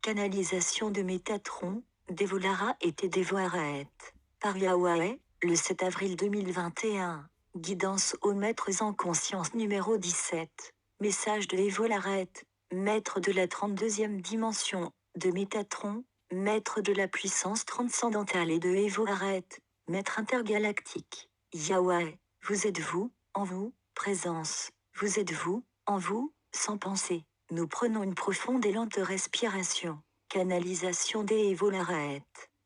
Canalisation de Métatron, Devolara et Devoaret. Par Yahweh, le 7 avril 2021. Guidance aux maîtres en conscience numéro 17. Message de Evolaret, maître de la 32e dimension, de Métatron, maître de la puissance transcendantale et de Evolaret, maître intergalactique. Yahweh, vous êtes vous, en vous, présence. Vous êtes vous, en vous, sans pensée. Nous prenons une profonde et lente respiration. Canalisation des Evolaret.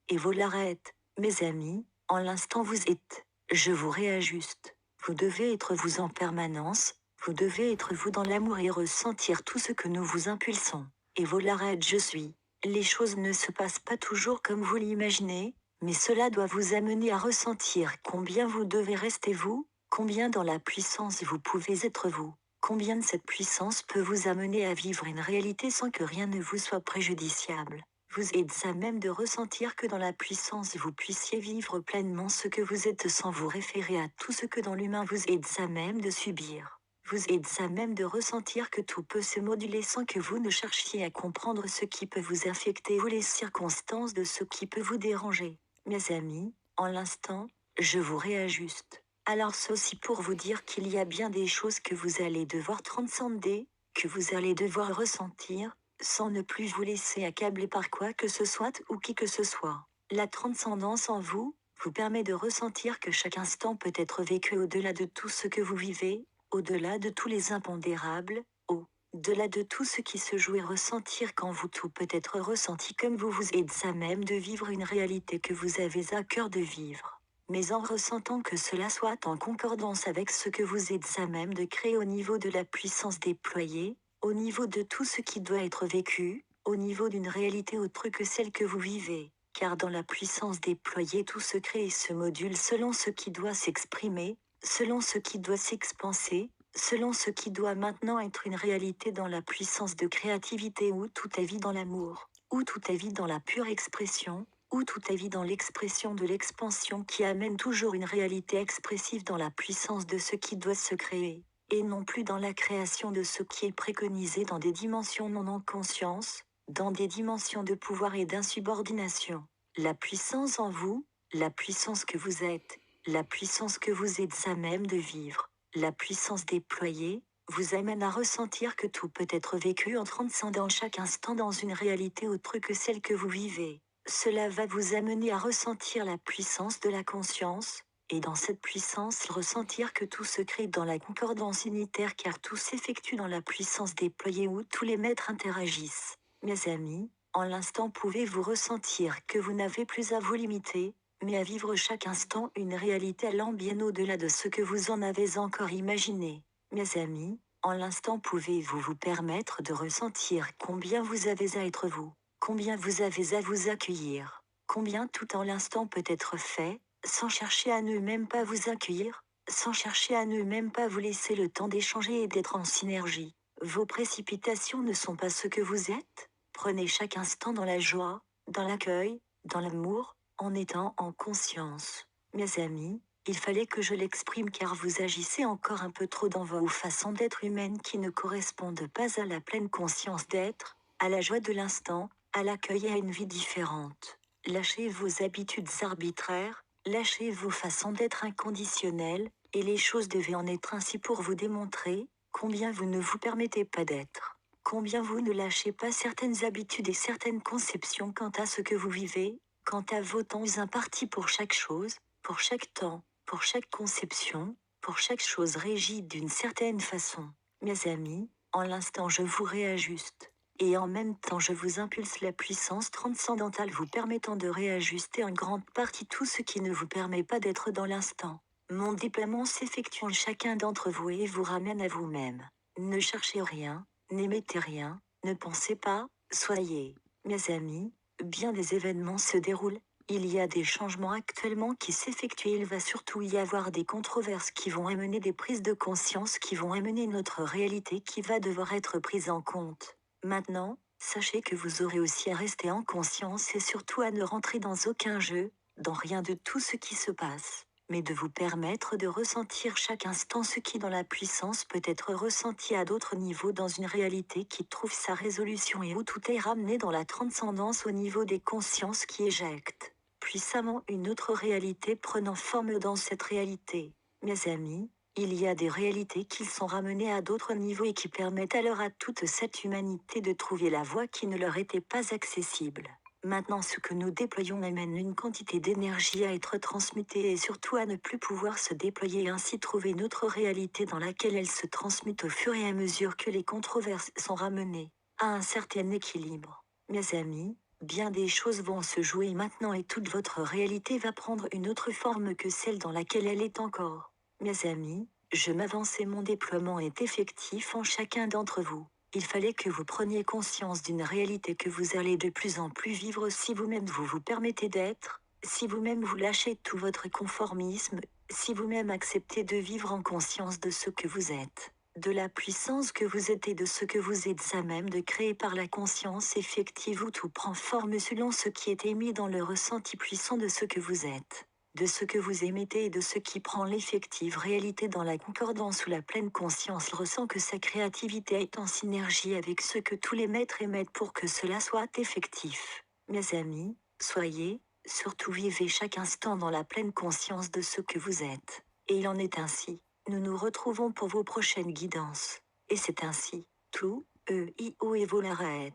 Evolaret, mes amis, en l'instant vous êtes. Je vous réajuste. Vous devez être vous en permanence. Vous devez être vous dans l'amour et ressentir tout ce que nous vous impulsons. Evolaret, je suis. Les choses ne se passent pas toujours comme vous l'imaginez, mais cela doit vous amener à ressentir combien vous devez rester vous, combien dans la puissance vous pouvez être vous. Combien de cette puissance peut vous amener à vivre une réalité sans que rien ne vous soit préjudiciable. Vous êtes à même de ressentir que dans la puissance vous puissiez vivre pleinement ce que vous êtes sans vous référer à tout ce que dans l'humain vous êtes à même de subir. Vous êtes à même de ressentir que tout peut se moduler sans que vous ne cherchiez à comprendre ce qui peut vous affecter ou les circonstances de ce qui peut vous déranger. Mes amis, en l'instant, je vous réajuste. Alors ceci pour vous dire qu'il y a bien des choses que vous allez devoir transcender, que vous allez devoir ressentir, sans ne plus vous laisser accabler par quoi que ce soit ou qui que ce soit. La transcendance en vous, vous permet de ressentir que chaque instant peut être vécu au-delà de tout ce que vous vivez, au-delà de tous les impondérables, au-delà de tout ce qui se joue et ressentir qu'en vous tout peut être ressenti comme vous êtes à même de vivre une réalité que vous avez à cœur de vivre. Mais en ressentant que cela soit en concordance avec ce que vous êtes à même de créer au niveau de la puissance déployée, au niveau de tout ce qui doit être vécu, au niveau d'une réalité autre que celle que vous vivez, car dans la puissance déployée tout se crée et se module selon ce qui doit s'exprimer, selon ce qui doit s'expanser, selon ce qui doit maintenant être une réalité dans la puissance de créativité où tout est vie dans l'amour, où tout est vie dans la pure expression, où tout est vie dans l'expression de l'expansion qui amène toujours une réalité expressive dans la puissance de ce qui doit se créer, et non plus dans la création de ce qui est préconisé dans des dimensions non en conscience, dans des dimensions de pouvoir et d'insubordination. La puissance en vous, la puissance que vous êtes, la puissance que vous êtes à même de vivre, la puissance déployée, vous amène à ressentir que tout peut être vécu en transcendant chaque instant dans une réalité autre que celle que vous vivez. Cela va vous amener à ressentir la puissance de la conscience, et dans cette puissance ressentir que tout se crée dans la concordance unitaire car tout s'effectue dans la puissance déployée où tous les maîtres interagissent. Mes amis, en l'instant pouvez-vous ressentir que vous n'avez plus à vous limiter, mais à vivre chaque instant une réalité allant bien au-delà de ce que vous en avez encore imaginé. Mes amis, en l'instant pouvez-vous vous permettre de ressentir combien vous avez à être vous. Combien vous avez à vous accueillir, combien tout en l'instant peut être fait, sans chercher à ne même pas vous accueillir, sans chercher à ne même pas vous laisser le temps d'échanger et d'être en synergie. Vos précipitations ne sont pas ce que vous êtes. Prenez chaque instant dans la joie, dans l'accueil, dans l'amour, en étant en conscience. Mes amis, il fallait que je l'exprime car vous agissez encore un peu trop dans vos façons d'être humaines qui ne correspondent pas à la pleine conscience d'être, à la joie de l'instant, à l'accueil et à une vie différente. Lâchez vos habitudes arbitraires, lâchez vos façons d'être inconditionnelles, et les choses devaient en être ainsi pour vous démontrer combien vous ne vous permettez pas d'être, combien vous ne lâchez pas certaines habitudes et certaines conceptions quant à ce que vous vivez, quant à vos temps impartis pour chaque chose, pour chaque temps, pour chaque conception, pour chaque chose régie d'une certaine façon. Mes amis, en l'instant je vous réajuste. Et en même temps je vous impulse la puissance transcendantale vous permettant de réajuster en grande partie tout ce qui ne vous permet pas d'être dans l'instant. Mon déploiement s'effectue en chacun d'entre vous et vous ramène à vous-même. Ne cherchez rien, n'émettez rien, ne pensez pas, soyez. Mes amis, bien des événements se déroulent, il y a des changements actuellement qui s'effectuent et il va surtout y avoir des controverses qui vont amener des prises de conscience qui vont amener notre réalité qui va devoir être prise en compte. Maintenant, sachez que vous aurez aussi à rester en conscience et surtout à ne rentrer dans aucun jeu, dans rien de tout ce qui se passe. mais de vous permettre de ressentir chaque instant ce qui dans la puissance peut être ressenti à d'autres niveaux dans une réalité qui trouve sa résolution et où tout est ramené dans la transcendance au niveau des consciences qui éjectent puissamment une autre réalité prenant forme dans cette réalité. Mes amis, il y a des réalités qui sont ramenées à d'autres niveaux et qui permettent alors à toute cette humanité de trouver la voie qui ne leur était pas accessible. Maintenant ce que nous déployons amène une quantité d'énergie à être transmutée et surtout à ne plus pouvoir se déployer et ainsi trouver une autre réalité dans laquelle elle se transmute au fur et à mesure que les controverses sont ramenées à un certain équilibre. Mes amis, bien des choses vont se jouer maintenant et toute votre réalité va prendre une autre forme que celle dans laquelle elle est encore. Mes amis, je m'avance et mon déploiement est effectif en chacun d'entre vous. Il fallait que vous preniez conscience d'une réalité que vous allez de plus en plus vivre si vous-même vous vous permettez d'être, si vous-même vous lâchez tout votre conformisme, si vous-même acceptez de vivre en conscience de ce que vous êtes, de la puissance que vous êtes et de ce que vous êtes à même de créer par la conscience effective où tout prend forme selon ce qui est émis dans le ressenti puissant de ce que vous êtes, de ce que vous émettez et de ce qui prend l'effective réalité dans la concordance où la pleine conscience ressent que sa créativité est en synergie avec ce que tous les maîtres émettent pour que cela soit effectif. Mes amis, soyez, surtout vivez chaque instant dans la pleine conscience de ce que vous êtes. Et il en est ainsi. Nous nous retrouvons pour vos prochaines guidances. Et c'est ainsi. Tout, E-I-O et Volaret.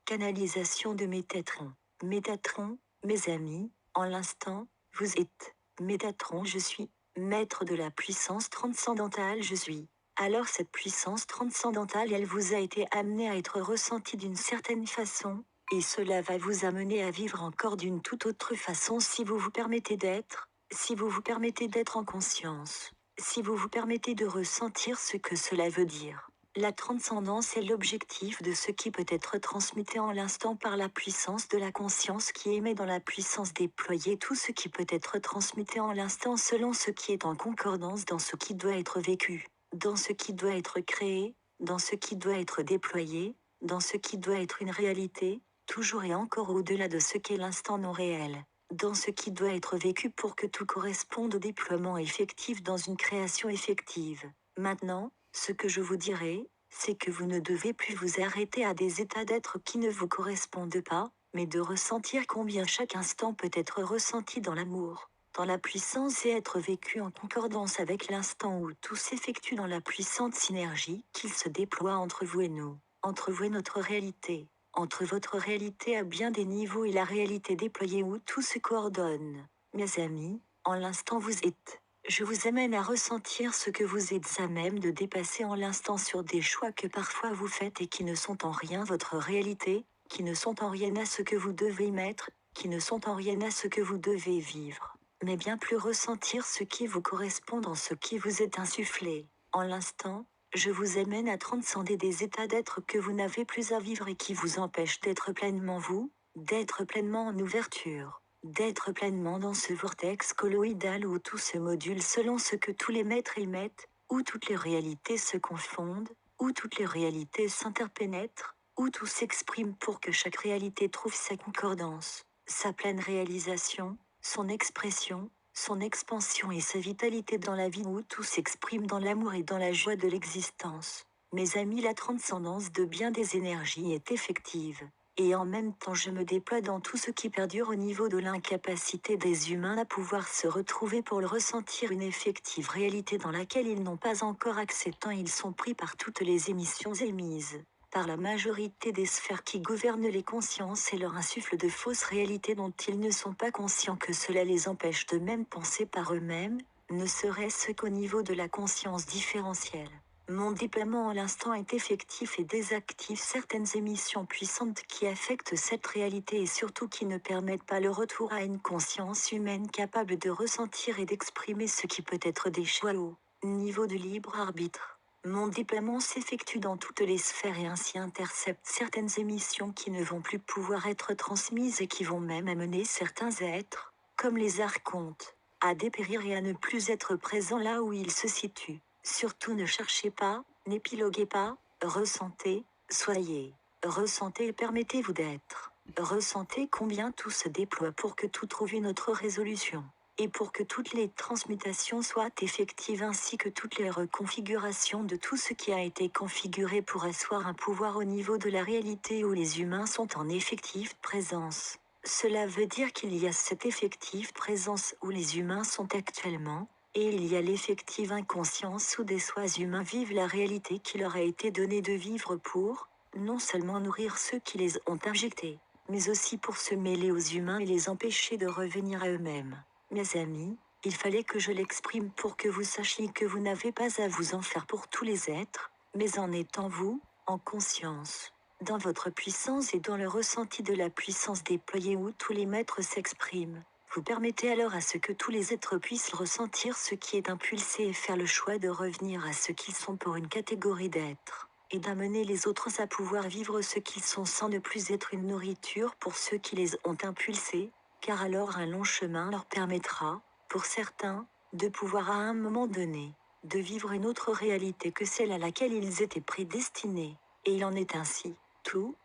Canalisation de Métatron. Métatron, mes amis, en l'instant, vous êtes. Métatron, je suis. Maître de la puissance transcendantale, je suis. Alors cette puissance transcendantale, elle vous a été amenée à être ressentie d'une certaine façon, et cela va vous amener à vivre encore d'une toute autre façon si vous vous permettez d'être, si vous vous permettez d'être en conscience. Si vous vous permettez de ressentir ce que cela veut dire, la transcendance est l'objectif de ce qui peut être transmuté en l'instant par la puissance de la conscience qui émet dans la puissance déployée tout ce qui peut être transmuté en l'instant selon ce qui est en concordance dans ce qui doit être vécu, dans ce qui doit être créé, dans ce qui doit être déployé, dans ce qui doit être une réalité, toujours et encore au-delà de ce qu'est l'instant non réel. Dans ce qui doit être vécu pour que tout corresponde au déploiement effectif dans une création effective. Maintenant, ce que je vous dirai, c'est que vous ne devez plus vous arrêter à des états d'être qui ne vous correspondent pas, mais de ressentir combien chaque instant peut être ressenti dans l'amour, dans la puissance et être vécu en concordance avec l'instant où tout s'effectue dans la puissante synergie qu'il se déploie entre vous et nous, entre vous et notre réalité. Entre votre réalité à bien des niveaux et la réalité déployée où tout se coordonne. Mes amis, en l'instant vous êtes. Je vous amène à ressentir ce que vous êtes à même de dépasser en l'instant sur des choix que parfois vous faites et qui ne sont en rien votre réalité, qui ne sont en rien à ce que vous devez mettre, qui ne sont en rien à ce que vous devez vivre, mais bien plus ressentir ce qui vous correspond dans ce qui vous est insufflé. En l'instant, je vous amène à transcender des états d'être que vous n'avez plus à vivre et qui vous empêchent d'être pleinement vous, d'être pleinement en ouverture, d'être pleinement dans ce vortex colloïdal où tout se module selon ce que tous les maîtres émettent, où toutes les réalités se confondent, où toutes les réalités s'interpénètrent, où tout s'exprime pour que chaque réalité trouve sa concordance, sa pleine réalisation, son expression, son expansion et sa vitalité dans la vie où tout s'exprime dans l'amour et dans la joie de l'existence. Mes amis, la transcendance de bien des énergies est effective, et en même temps je me déploie dans tout ce qui perdure au niveau de l'incapacité des humains à pouvoir se retrouver pour le ressentir une effective réalité dans laquelle ils n'ont pas encore accès tant ils sont pris par toutes les émissions émises par la majorité des sphères qui gouvernent les consciences et leur insufflent de fausses réalités dont ils ne sont pas conscients que cela les empêche de même penser par eux-mêmes, ne serait-ce qu'au niveau de la conscience différentielle. Mon déploiement en l'instant est effectif et désactive certaines émissions puissantes qui affectent cette réalité et surtout qui ne permettent pas le retour à une conscience humaine capable de ressentir et d'exprimer ce qui peut être des choix au niveau de libre arbitre. Mon déploiement s'effectue dans toutes les sphères et ainsi intercepte certaines émissions qui ne vont plus pouvoir être transmises et qui vont même amener certains êtres, comme les archontes, à dépérir et à ne plus être présents là où ils se situent. Surtout ne cherchez pas, n'épiloguez pas, ressentez, soyez. Ressentez et permettez-vous d'être. Ressentez combien tout se déploie pour que tout trouve une autre résolution. et pour que toutes les transmutations soient effectives ainsi que toutes les reconfigurations de tout ce qui a été configuré pour asseoir un pouvoir au niveau de la réalité où les humains sont en effective présence. Cela veut dire qu'il y a cette effective présence où les humains sont actuellement, et il y a l'effective inconscience où des soi humains vivent la réalité qui leur a été donnée de vivre pour, non seulement nourrir ceux qui les ont injectés, mais aussi pour se mêler aux humains et les empêcher de revenir à eux-mêmes. Mes amis, il fallait que je l'exprime pour que vous sachiez que vous n'avez pas à vous en faire pour tous les êtres, mais en étant vous, en conscience, dans votre puissance et dans le ressenti de la puissance déployée où tous les maîtres s'expriment. Vous permettez alors à ce que tous les êtres puissent ressentir ce qui est impulsé et faire le choix de revenir à ce qu'ils sont pour une catégorie d'êtres, et d'amener les autres à pouvoir vivre ce qu'ils sont sans ne plus être une nourriture pour ceux qui les ont impulsés, car alors un long chemin leur permettra, pour certains, de pouvoir à un moment donné, de vivre une autre réalité que celle à laquelle ils étaient prédestinés. Et il en est ainsi. Tout,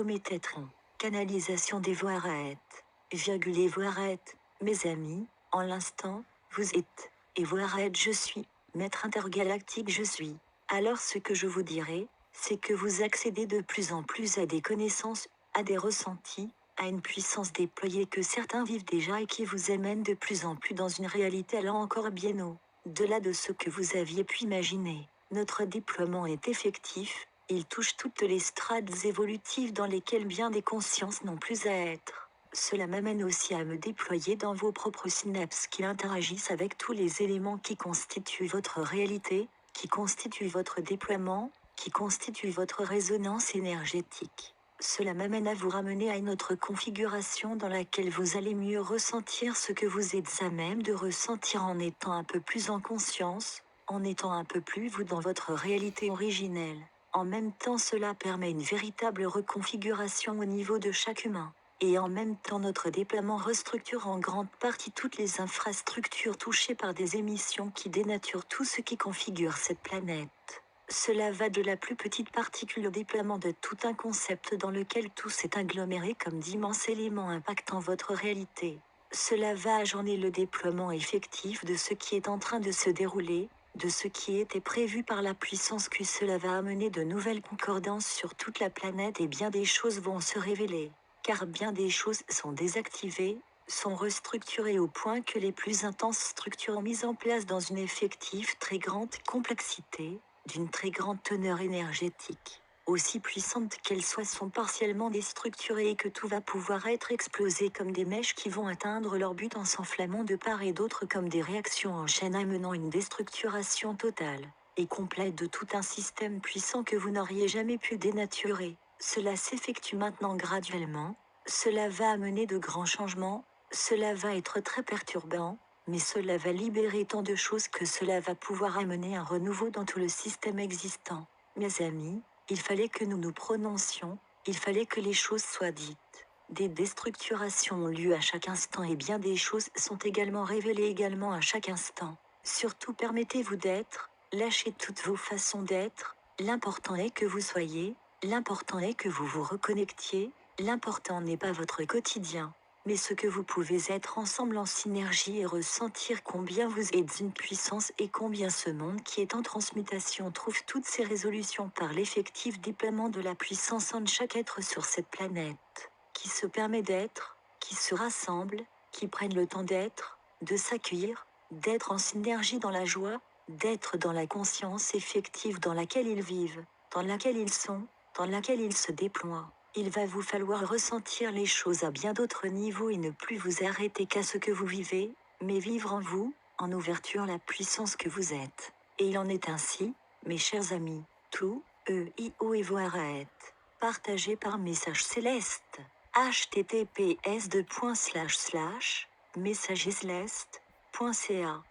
mététron. Canalisation des voirettes. Virgule et voirettes. Mes amis, en l'instant, vous êtes, et voirette je suis, maître intergalactique je suis. Alors ce que je vous dirai, c'est que vous accédez de plus en plus à des connaissances, à des ressentis, à une puissance déployée que certains vivent déjà et qui vous amène de plus en plus dans une réalité allant encore bien au-delà de ce que vous aviez pu imaginer. Notre déploiement est effectif, il touche toutes les strates évolutives dans lesquelles bien des consciences n'ont plus à être. Cela m'amène aussi à me déployer dans vos propres synapses qui interagissent avec tous les éléments qui constituent votre réalité, qui constituent votre déploiement, qui constituent votre résonance énergétique. Cela m'amène à vous ramener à une autre configuration dans laquelle vous allez mieux ressentir ce que vous êtes à même de ressentir en étant un peu plus en conscience, en étant un peu plus vous dans votre réalité originelle. En même temps, cela permet une véritable reconfiguration au niveau de chaque humain. Et en même temps, notre déploiement restructure en grande partie toutes les infrastructures touchées par des émissions qui dénaturent tout ce qui configure cette planète. Cela va de la plus petite particule au déploiement de tout un concept dans lequel tout s'est aggloméré comme d'immenses éléments impactant votre réalité. Cela va ajourner le déploiement effectif de ce qui est en train de se dérouler, de ce qui était prévu par la puissance que cela va amener de nouvelles concordances sur toute la planète et bien des choses vont se révéler, car bien des choses sont désactivées, sont restructurées au point que les plus intenses structures mises en place dans une effective très grande complexité, d'une très grande teneur énergétique, aussi puissantes qu'elles soient sont partiellement déstructurées et que tout va pouvoir être explosé comme des mèches qui vont atteindre leur but en s'enflammant de part et d'autre comme des réactions en chaîne amenant une déstructuration totale et complète de tout un système puissant que vous n'auriez jamais pu dénaturer. Cela s'effectue maintenant graduellement, cela va amener de grands changements, cela va être très perturbant, mais cela va libérer tant de choses que cela va pouvoir amener un renouveau dans tout le système existant. Mes amis, il fallait que nous nous prononcions, il fallait que les choses soient dites. Des déstructurations ont lieu à chaque instant et bien des choses sont également révélées également à chaque instant. Surtout permettez-vous d'être, lâchez toutes vos façons d'être, l'important est que vous soyez, l'important est que vous vous reconnectiez, l'important n'est pas votre quotidien, mais ce que vous pouvez être ensemble en synergie et ressentir combien vous êtes une puissance et combien ce monde qui est en transmutation trouve toutes ses résolutions par l'effectif déploiement de la puissance en chaque être sur cette planète, qui se permet d'être, qui se rassemble, qui prennent le temps d'être, de s'accueillir, d'être en synergie dans la joie, d'être dans la conscience effective dans laquelle ils vivent, dans laquelle ils sont, dans laquelle ils se déploient. Il va vous falloir ressentir les choses à bien d'autres niveaux et ne plus vous arrêter qu'à ce que vous vivez, mais vivre en vous, en ouverture la puissance que vous êtes. Et il en est ainsi, mes chers amis, tout, EIO et voirettes, partagé par message céleste, https://messagesceleste.ca